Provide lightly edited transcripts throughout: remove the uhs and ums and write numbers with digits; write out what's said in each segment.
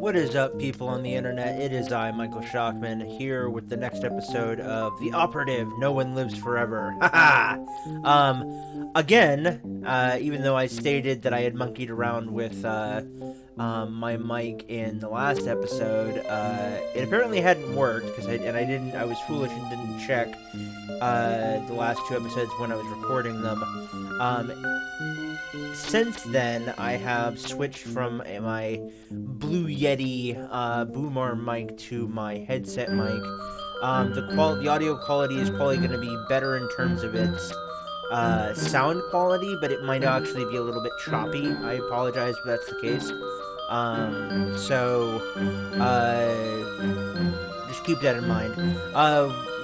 What is up, people on the internet? It is I, Michael Shockman, here with the next episode of The Operative, No One Lives Forever. Haha! Again, even though I stated that I had monkeyed around with, my mic in the last episode, it apparently hadn't worked, I was foolish and didn't check, the last two episodes when I was recording them. Since then, I have switched from my Blue Yeti boom arm mic to my headset mic. The audio quality is probably going to be better in terms of its sound quality, but it might actually be a little bit choppy. I apologize if that's the case. Just keep that in mind.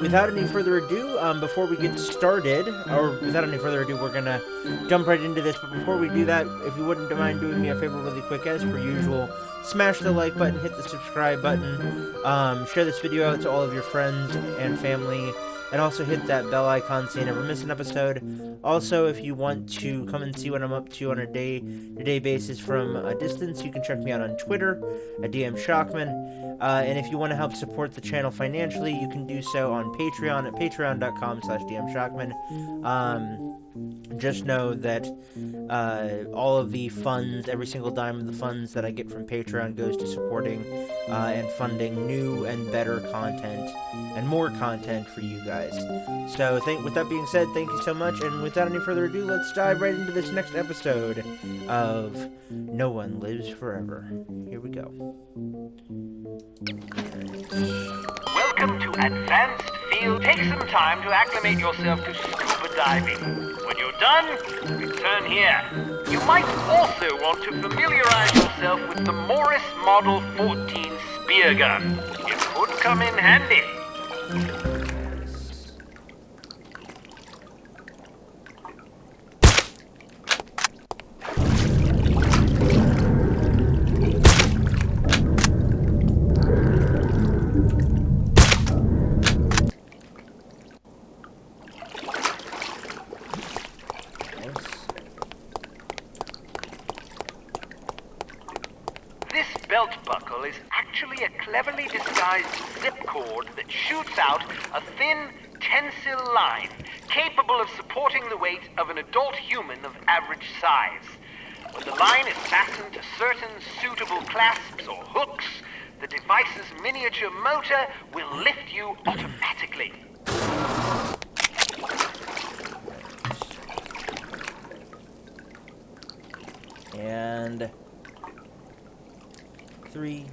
Without any further ado, before we get started, we're gonna jump right into this. But before we do that, if you wouldn't mind doing me a favor really quick, as per usual, smash the like button, hit the subscribe button, share this video out to all of your friends and family, and also hit that bell icon so you never miss an episode. Also, if you want to come and see what I'm up to on a day-to-day basis from a distance, you can check me out on Twitter at DM Shockman. And if you want to help support the channel financially, you can do so on Patreon at patreon.com/DMShockman. Just know that all of the funds, every single dime of the funds that I get from Patreon goes to supporting and funding new and better content and more content for you guys. So with that being said, thank you so much, and without any further ado, let's dive right into this next episode of No One Lives Forever. Here we go. Welcome to Advanced Field. Take some time to acclimate yourself to scuba diving. When you're done, return here. You might also want to familiarize yourself with the Morris Model 14 spear gun. It could come in handy. This belt buckle is actually a cleverly disguised zip cord that shoots out a thin, tensile line capable of supporting the weight of an adult human of average size. When the line is fastened to certain suitable clasps or hooks, the device's miniature motor will lift you automatically. And 3,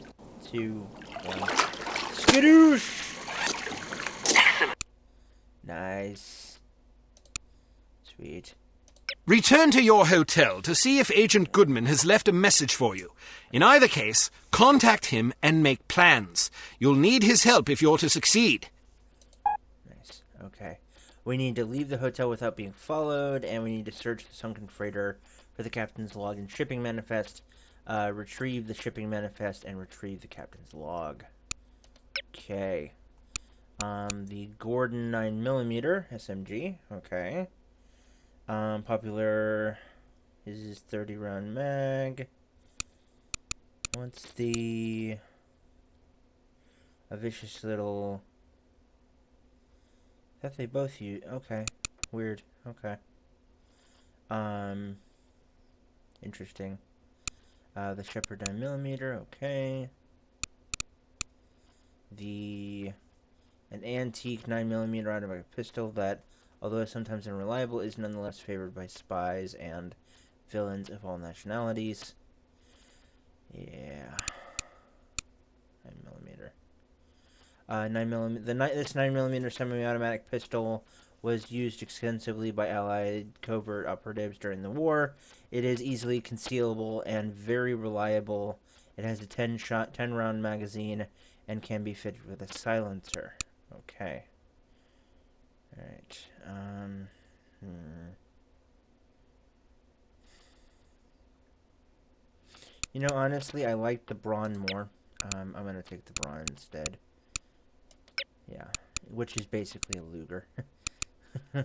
2, 1. Skadoosh! Excellent. Nice. Sweet. Return to your hotel to see if Agent Goodman has left a message for you. In either case, contact him and make plans. You'll need his help if you're to succeed. Nice. Okay. We need to leave the hotel without being followed, and we need to search the sunken freighter for the captain's log and shipping manifest. Retrieve the shipping manifest and retrieve the captain's log. Okay. The Gordon 9mm SMG. Okay. Popular. This is 30 round mag. What's a vicious little. That they both use. Okay. Weird. Okay. Interesting. The Shepherd 9mm, okay. An antique 9mm automatic pistol that, although sometimes unreliable, is nonetheless favored by spies and villains of all nationalities. Yeah. 9mm. This 9mm semi-automatic pistol was used extensively by Allied covert operatives during the war. It is easily concealable and very reliable. It has a 10-round magazine and can be fitted with a silencer. Okay. Alright. You know, honestly, I like the Brawn more. I'm gonna take the Brawn instead. Yeah. Which is basically a Luger. Yeah,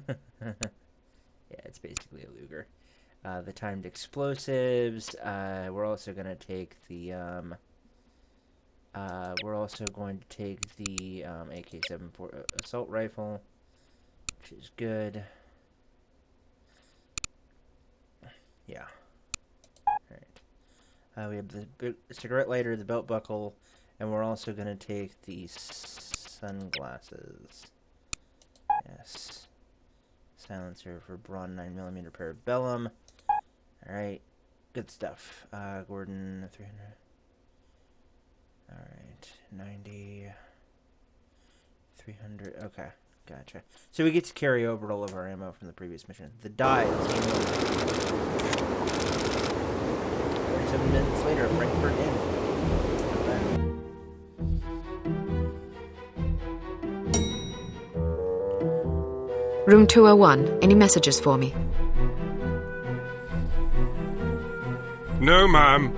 it's basically a Luger. The timed explosives. We're also gonna take the We're also going to take the AK-7 assault rifle, which is good. Yeah. Alright. We have the cigarette lighter, the belt buckle, and we're also going to take the sunglasses. Yes. Silencer for Braun 9mm Parabellum. Alright. Good stuff. Gordon, 300. Alright. 90. 300. Okay. Gotcha. So we get to carry over all of our ammo from the previous mission. The dive. 47 minutes later, Frankfurt Inn. Not bad. Room 201. Any messages for me? No, ma'am.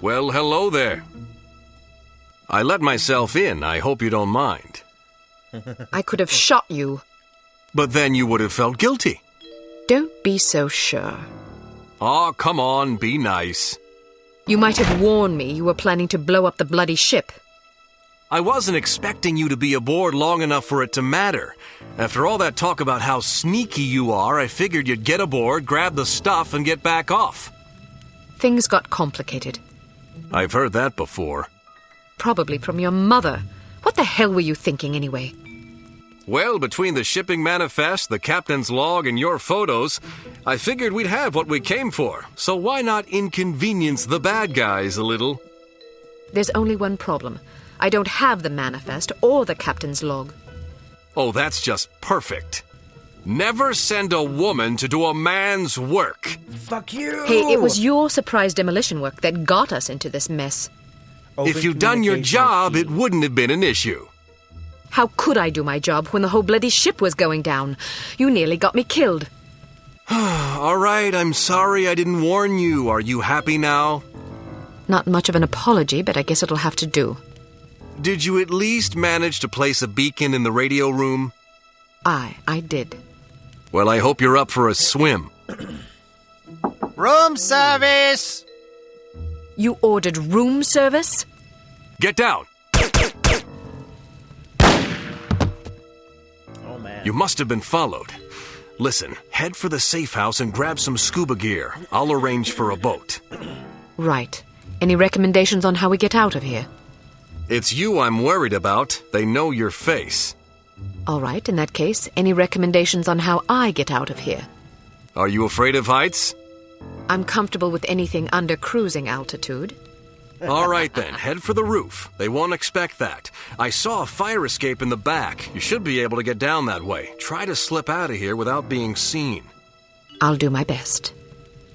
Well, hello there. I let myself in. I hope you don't mind. I could have shot you. But then you would have felt guilty. Don't be so sure. Aw, come on, be nice. You might have warned me you were planning to blow up the bloody ship. I wasn't expecting you to be aboard long enough for it to matter. After all that talk about how sneaky you are, I figured you'd get aboard, grab the stuff, and get back off. Things got complicated. I've heard that before. Probably from your mother. What the hell were you thinking anyway? Well, between the shipping manifest, the captain's log, and your photos, I figured we'd have what we came for. So why not inconvenience the bad guys a little? There's only one problem. I don't have the manifest or the captain's log. Oh, that's just perfect. Never send a woman to do a man's work. Fuck you! Hey, it was your surprise demolition work that got us into this mess. If you'd done your job, it wouldn't have been an issue. How could I do my job when the whole bloody ship was going down? You nearly got me killed. All right, I'm sorry I didn't warn you. Are you happy now? Not much of an apology, but I guess it'll have to do. Did you at least manage to place a beacon in the radio room? I did. Well, I hope you're up for a swim. Room service! You ordered room service? Get down! Oh, man. You must have been followed. Listen, head for the safe house and grab some scuba gear. I'll arrange for a boat. Right. Any recommendations on how we get out of here? It's you I'm worried about. They know your face. All right, in that case, any recommendations on how I get out of here? Are you afraid of heights? I'm comfortable with anything under cruising altitude. All right then, head for the roof. They won't expect that. I saw a fire escape in the back. You should be able to get down that way. Try to slip out of here without being seen. I'll do my best.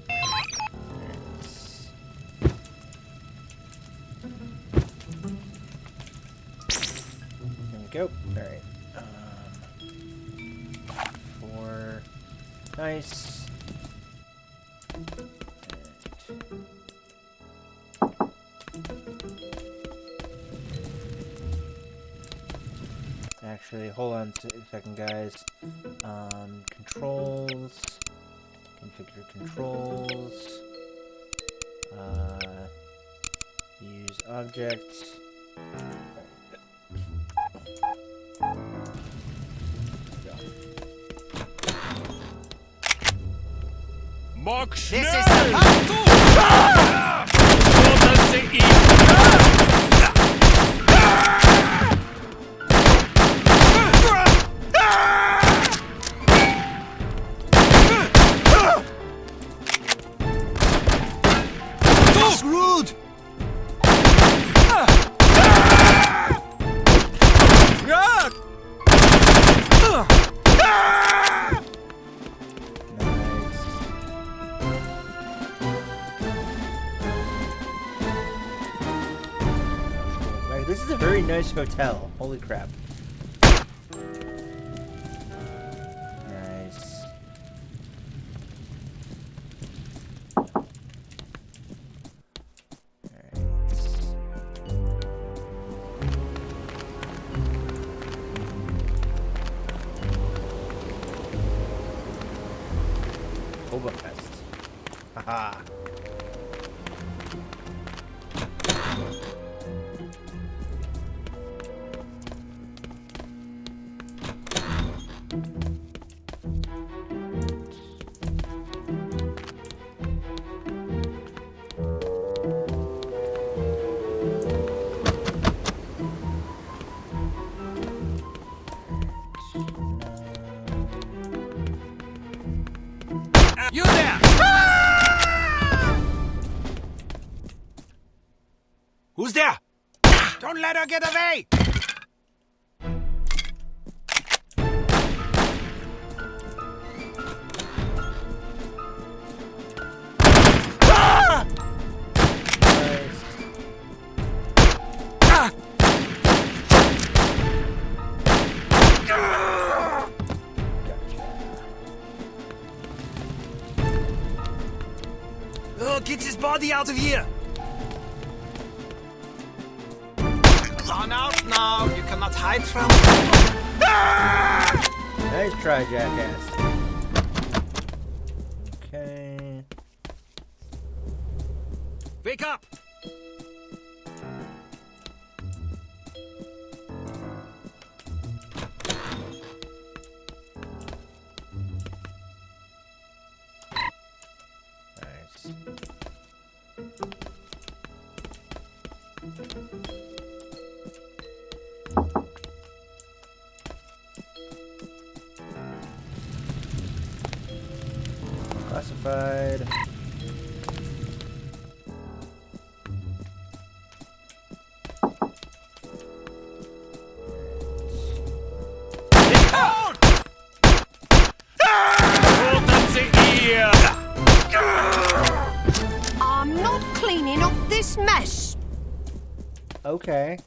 There we go. Alright. 4. Nice. Actually, hold on a second, guys. Controls. Configure controls. Use objects. This is supposed to... That's rude! Right, this is a very nice hotel. Holy crap. Nice. Alright. Ha. You there! Who's there? Don't let her get away! Oh, get his body out of here! Run out now! You cannot hide from me! Nice try, jackass. Okay. Wake up! Nice. Classified. I'm not cleaning up this mess. Okay.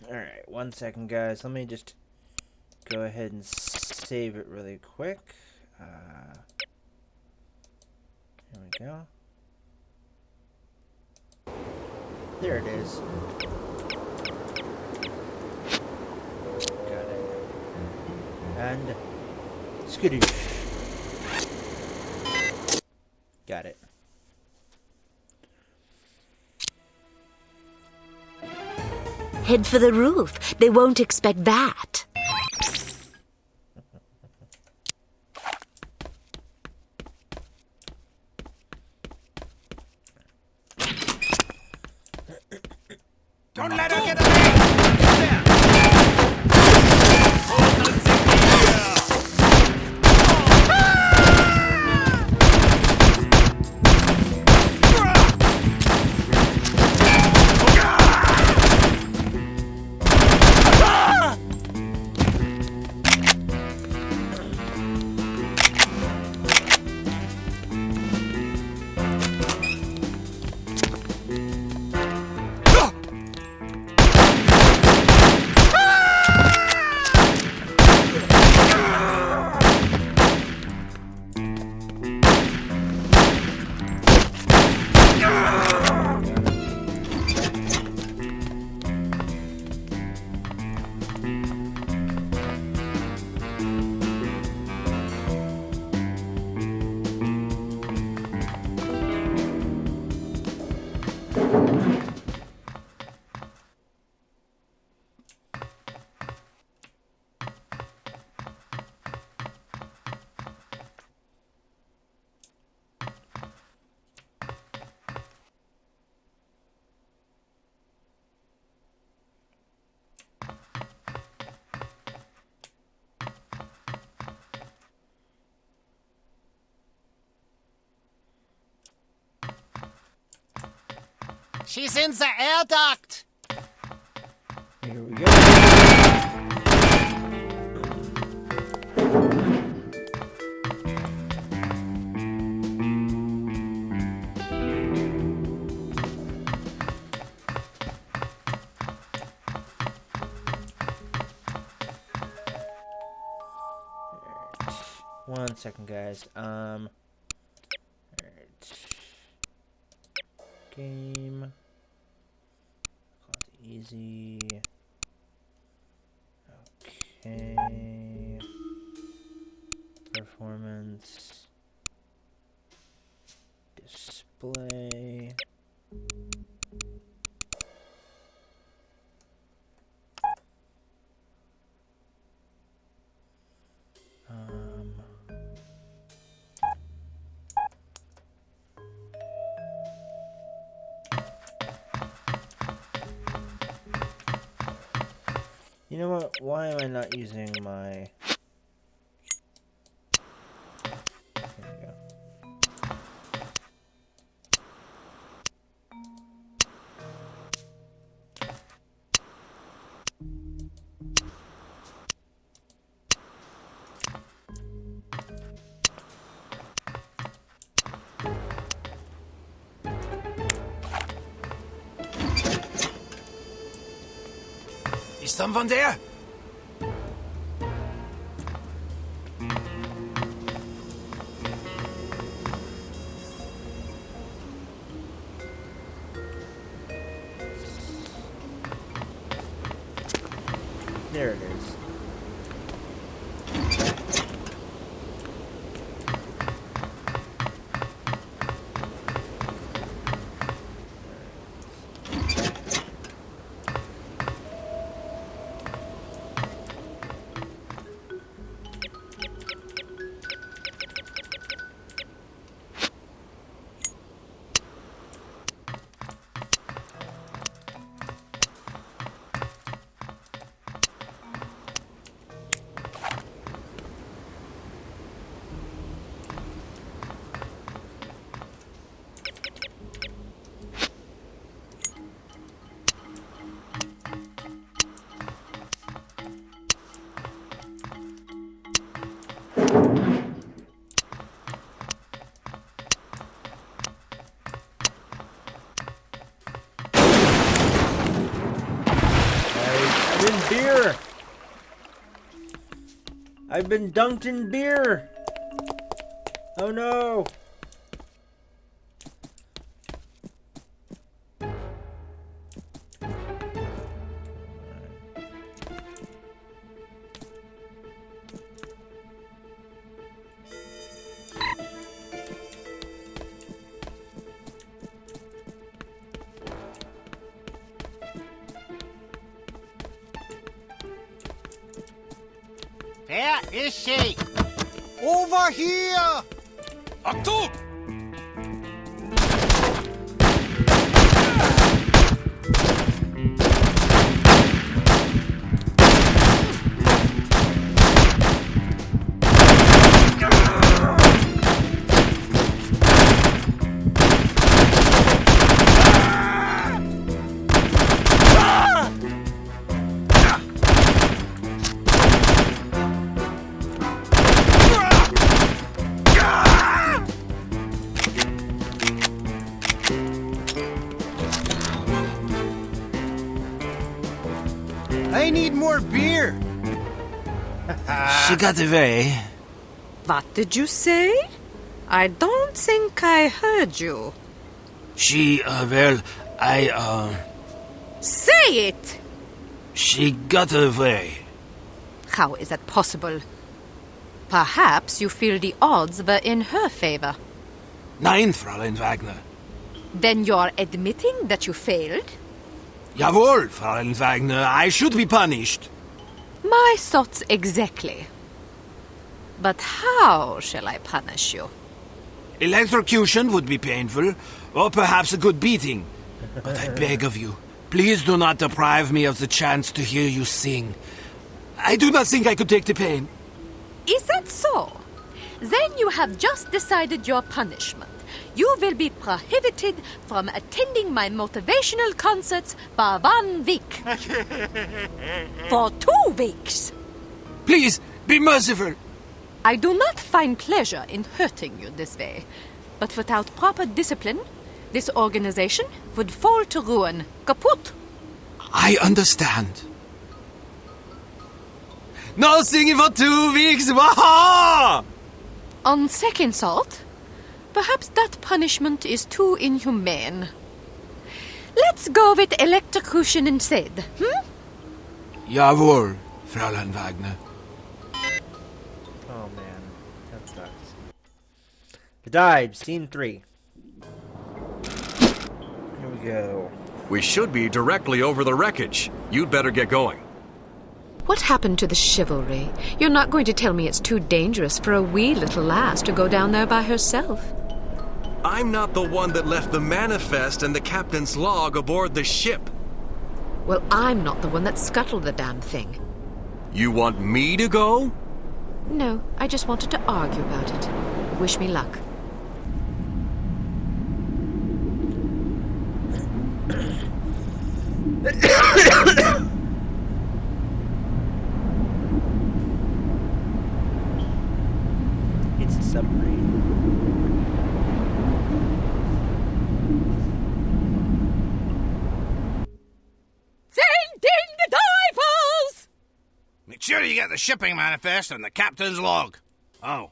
Alright, 1 second, guys. Let me just go ahead and save it really quick. Here we go. There it is. Got it. And skadoosh. Got it. Head for the roof. They won't expect that. Don't let her get away! There! She's in the air duct. Here we go. One second, guys. Alright. Game. Call it easy. Okay. Performance. Display. You know what? Why am I not using my... There we go. Is someone there? There it is. Beer! I've been dunked in beer! Oh no! Where is she? Over here! Achtung! I need more beer. She got away. What did you say? I don't think I heard you. She, Say it! she got away. How is that possible? Perhaps you feel the odds were in her favor. Nein, Fräulein Wagner. Then you're admitting that you failed? Jawohl, Fräulein Wagner. I should be punished. My thoughts exactly. But how shall I punish you? Electrocution would be painful, or perhaps a good beating. But I beg of you, please do not deprive me of the chance to hear you sing. I do not think I could take the pain. Is that so? Then you have just decided your punishment. You will be prohibited from attending my motivational concerts for 1 week. For 2 weeks. Please, be merciful. I do not find pleasure in hurting you this way. But without proper discipline, this organization would fall to ruin. Kaput! I understand. No singing for 2 weeks! Waha! On second thought, perhaps that punishment is too inhumane. Let's go with electrocution instead, Jawohl, Fräulein Wagner. Oh man, that sucks. The Dive, Scene 3. Here we go. We should be directly over the wreckage. You'd better get going. What happened to the chivalry? You're not going to tell me it's too dangerous for a wee little lass to go down there by herself. I'm not the one that left the manifest and the captain's log aboard the ship. Well, I'm not the one that scuttled the damn thing. You want me to go? No, I just wanted to argue about it. Wish me luck. It's a submarine. Sending the divers! Make sure you get the shipping manifest and the captain's log. Oh,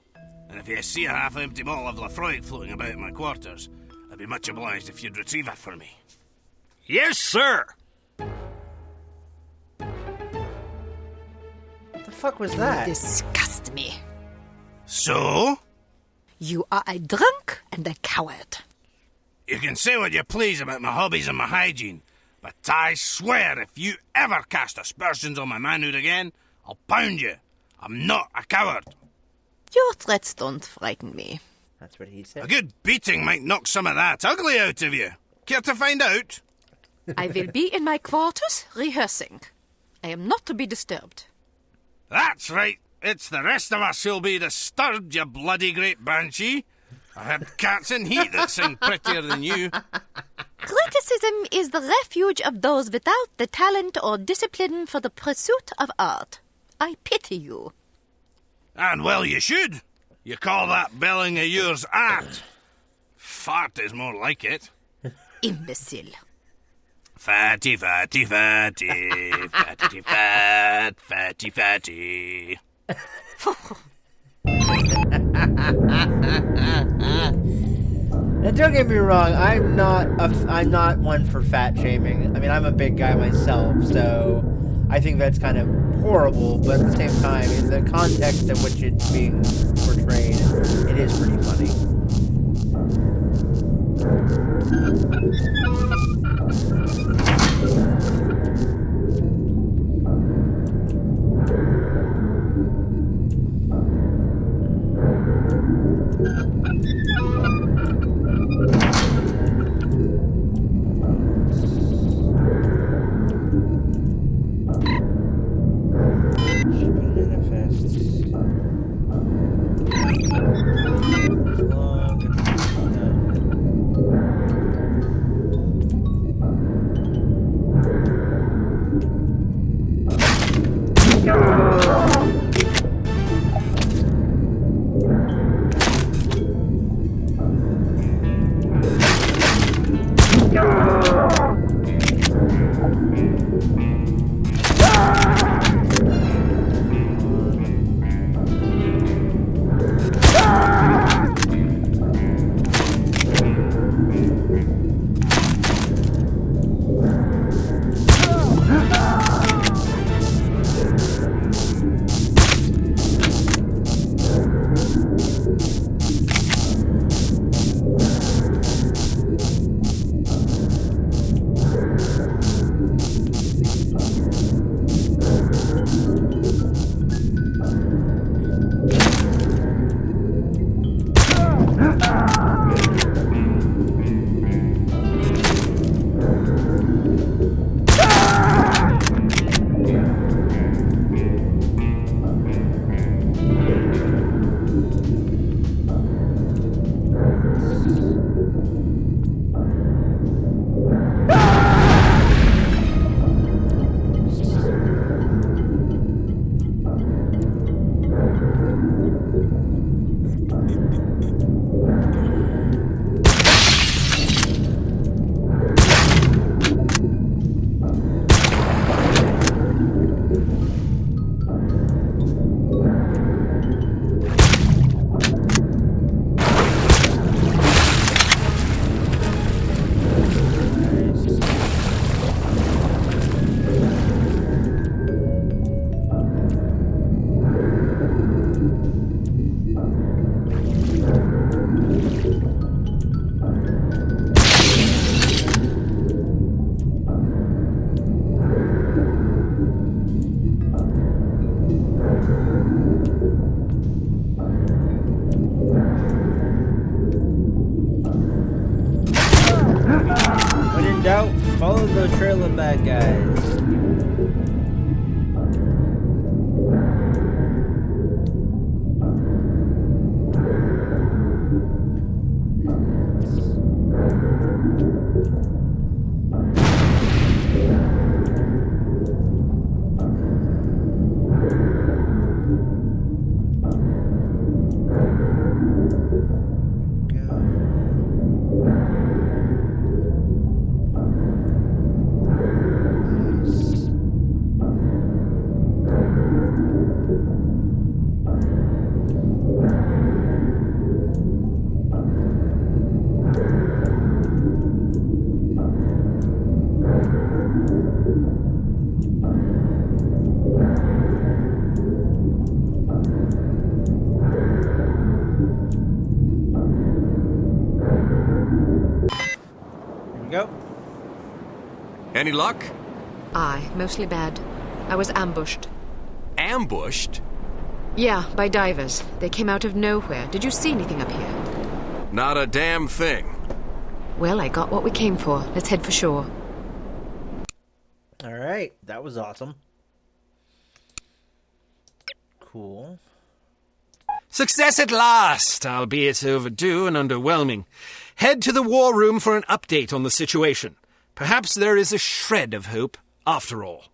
and if you see a half-empty bottle of Lafroig floating about in my quarters, I'd be much obliged if you'd retrieve it for me. Yes, sir. What the fuck was that? Disgust me. So? You are a drunk and a coward. You can say what you please about my hobbies and my hygiene, but I swear if you ever cast aspersions on my manhood again, I'll pound you. I'm not a coward. Your threats don't frighten me. That's what he A said. good beating might knock some of that ugly out of you. Care to find out? I will be in my quarters rehearsing. I am not to be disturbed. That's right. It's the rest of us who'll be disturbed, you bloody great banshee. I had cats in heat that sing prettier than you. Criticism is the refuge of those without the talent or discipline for the pursuit of art. I pity you. And well, you should. You call that belling of yours art. Fart is more like it. Imbecile. Fatty, fatty, fatty, fatty, fat, fatty, fatty. Now, don't get me wrong. I'm not one for fat shaming. I mean, I'm a big guy myself, so I think that's kind of horrible. But at the same time, in the context in which it's being portrayed, it is pretty funny. trail of bad guys. Go. Any luck? Aye, mostly bad. I was ambushed. Ambushed? Yeah, by divers. They came out of nowhere. Did you see anything up here? Not a damn thing. Well, I got what we came for. Let's head for shore. Alright, that was awesome. Cool. Success at last, albeit overdue and underwhelming. Head to the war room for an update on the situation. Perhaps there is a shred of hope, after all.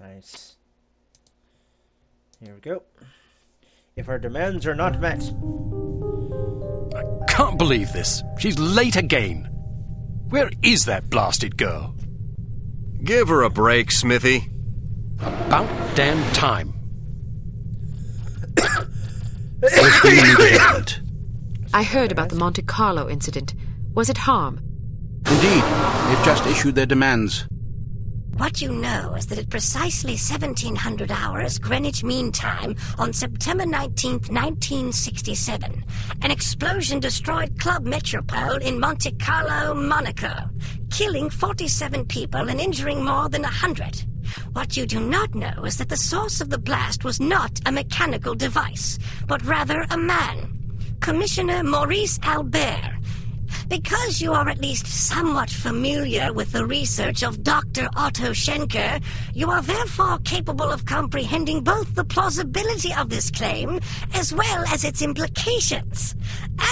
Nice. Here we go. If our demands are not met... I can't believe this. She's late again. Where is that blasted girl? Give her a break, Smithy. About damn time. Where's the new development? I heard about the Monte Carlo incident. Was it harm? Indeed. They've just issued their demands. What you know is that at precisely 1700 hours Greenwich Mean Time on September 19th, 1967, an explosion destroyed Club Metropole in Monte Carlo, Monaco, killing 47 people and injuring more than 100. What you do not know is that the source of the blast was not a mechanical device, but rather a man, Commissioner Maurice Albert. Because you are at least somewhat familiar with the research of Dr. Otto Schenker, you are therefore capable of comprehending both the plausibility of this claim as well as its implications.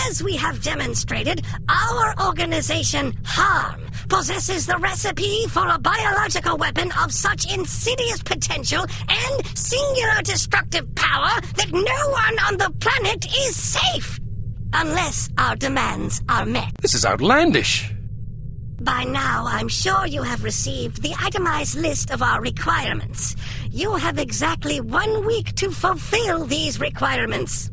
As we have demonstrated, our organization, HARM, possesses the recipe for a biological weapon of such insidious potential and singular destructive power that no one on the planet is safe. Unless our demands are met. This is outlandish. By now, I'm sure you have received the itemized list of our requirements. You have exactly 1 week to fulfill these requirements.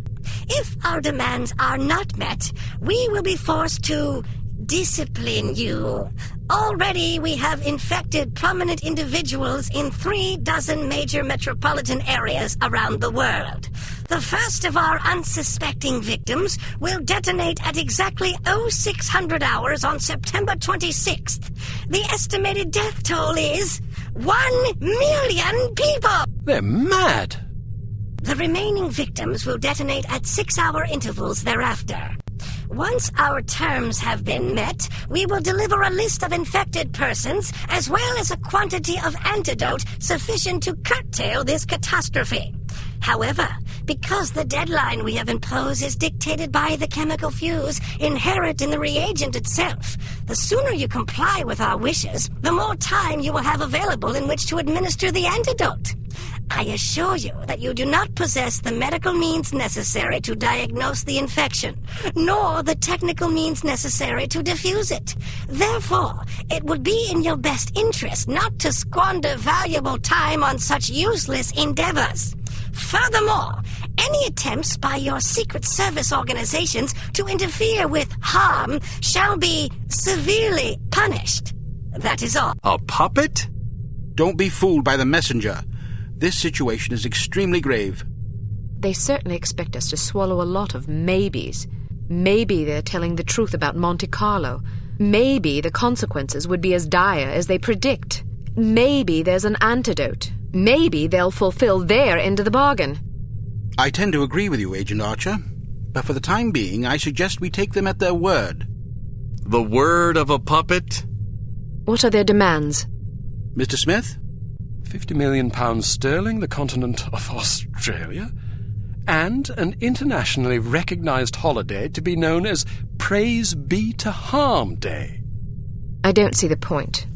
If our demands are not met, we will be forced to discipline you. Already, we have infected prominent individuals in 36 major metropolitan areas around the world. The first of our unsuspecting victims will detonate at exactly 0600 hours on September 26th. The estimated death toll is 1 million people! They're mad. The remaining victims will detonate at 6-hour intervals thereafter. Once our terms have been met, we will deliver a list of infected persons as well as a quantity of antidote sufficient to curtail this catastrophe. However, because the deadline we have imposed is dictated by the chemical fuse inherent in the reagent itself, the sooner you comply with our wishes, the more time you will have available in which to administer the antidote. I assure you that you do not possess the medical means necessary to diagnose the infection, nor the technical means necessary to diffuse it. Therefore, it would be in your best interest not to squander valuable time on such useless endeavors. Furthermore, any attempts by your Secret Service organizations to interfere with harm shall be severely punished. That is all. A puppet? Don't be fooled by the messenger. This situation is extremely grave. They certainly expect us to swallow a lot of maybes. Maybe they're telling the truth about Monte Carlo. Maybe the consequences would be as dire as they predict. Maybe there's an antidote. Maybe they'll fulfill their end of the bargain. I tend to agree with you, Agent Archer. But for the time being, I suggest we take them at their word. The word of a puppet? What are their demands? Mr. Smith? £50 million sterling, the continent of Australia, and an internationally recognized holiday to be known as Praise Be to Harm Day. I don't see the point.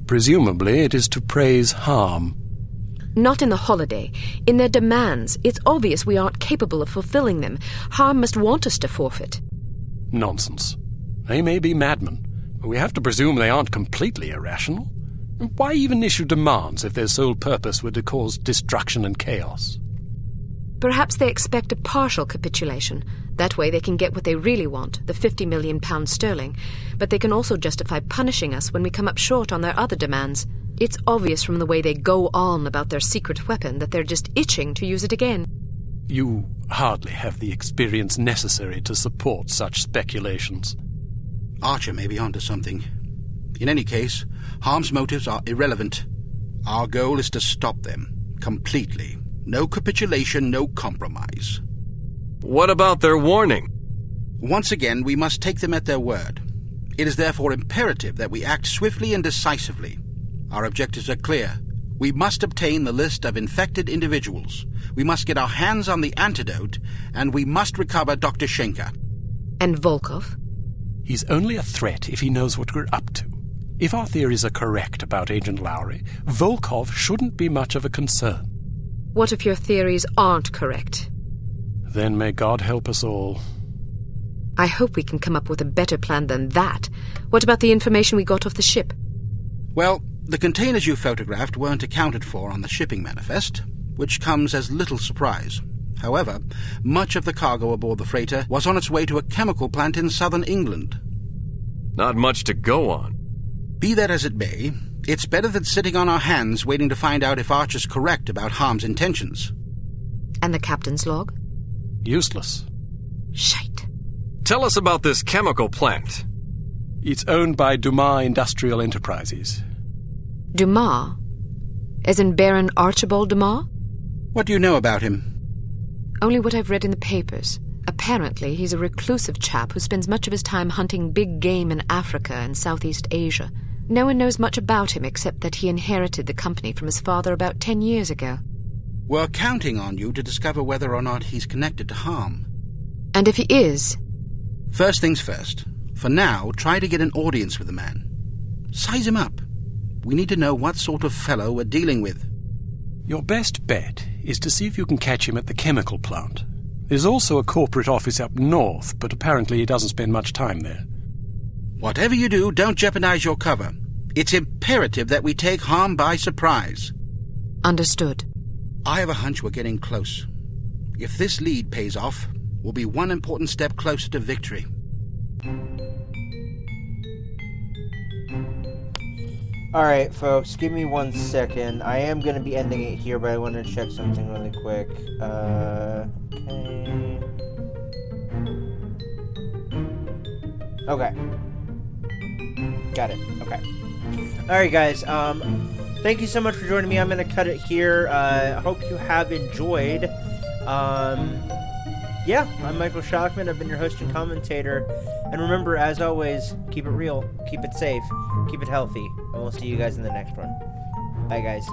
Presumably it is to praise harm. Not in the holiday. In their demands. It's obvious we aren't capable of fulfilling them. Harm must want us to forfeit. Nonsense. They may be madmen, but we have to presume they aren't completely irrational. Why even issue demands if their sole purpose were to cause destruction and chaos? Perhaps they expect a partial capitulation. That way they can get what they really want, the £50 million sterling. But they can also justify punishing us when we come up short on their other demands. It's obvious from the way they go on about their secret weapon that they're just itching to use it again. You hardly have the experience necessary to support such speculations. Archer may be onto something. In any case, Harm's motives are irrelevant. Our goal is to stop them. Completely. No capitulation, no compromise. What about their warning? Once again, we must take them at their word. It is therefore imperative that we act swiftly and decisively. Our objectives are clear. We must obtain the list of infected individuals. We must get our hands on the antidote, and we must recover Dr. Schenker. And Volkov? He's only a threat if he knows what we're up to. If our theories are correct about Agent Lowry, Volkov shouldn't be much of a concern. What if your theories aren't correct? Then may God help us all. I hope we can come up with a better plan than that. What about the information we got off the ship? Well, the containers you photographed weren't accounted for on the shipping manifest, which comes as little surprise. However, much of the cargo aboard the freighter was on its way to a chemical plant in southern England. Not much to go on. Be that as it may, it's better than sitting on our hands waiting to find out if Archer's correct about Harm's intentions. And the captain's log? Useless. Shite. Tell us about this chemical plant. It's owned by Dumas Industrial Enterprises. Dumas? As in Baron Archibald Dumas? What do you know about him? Only what I've read in the papers. Apparently, he's a reclusive chap who spends much of his time hunting big game in Africa and Southeast Asia. No one knows much about him except that he inherited the company from his father about 10 years ago. We're counting on you to discover whether or not he's connected to Harm. And if he is? First things first. For now, try to get an audience with the man. Size him up. We need to know what sort of fellow we're dealing with. Your best bet is to see if you can catch him at the chemical plant. There's also a corporate office up north, but apparently he doesn't spend much time there. Whatever you do, don't jeopardize your cover. It's imperative that we take Harm by surprise. Understood. I have a hunch we're getting close. If this lead pays off, we'll be one important step closer to victory. Alright, folks, give me 1 second. I am going to be ending it here, but I want to check something really quick. Okay. Got it. Okay. Alright, guys, thank you so much for joining me. I'm going to cut it here. I hope you have enjoyed. Yeah, I'm Michael Shockman. I've been your host and commentator. And remember, as always, keep it real, keep it safe, keep it healthy, and we'll see you guys in the next one. Bye, guys.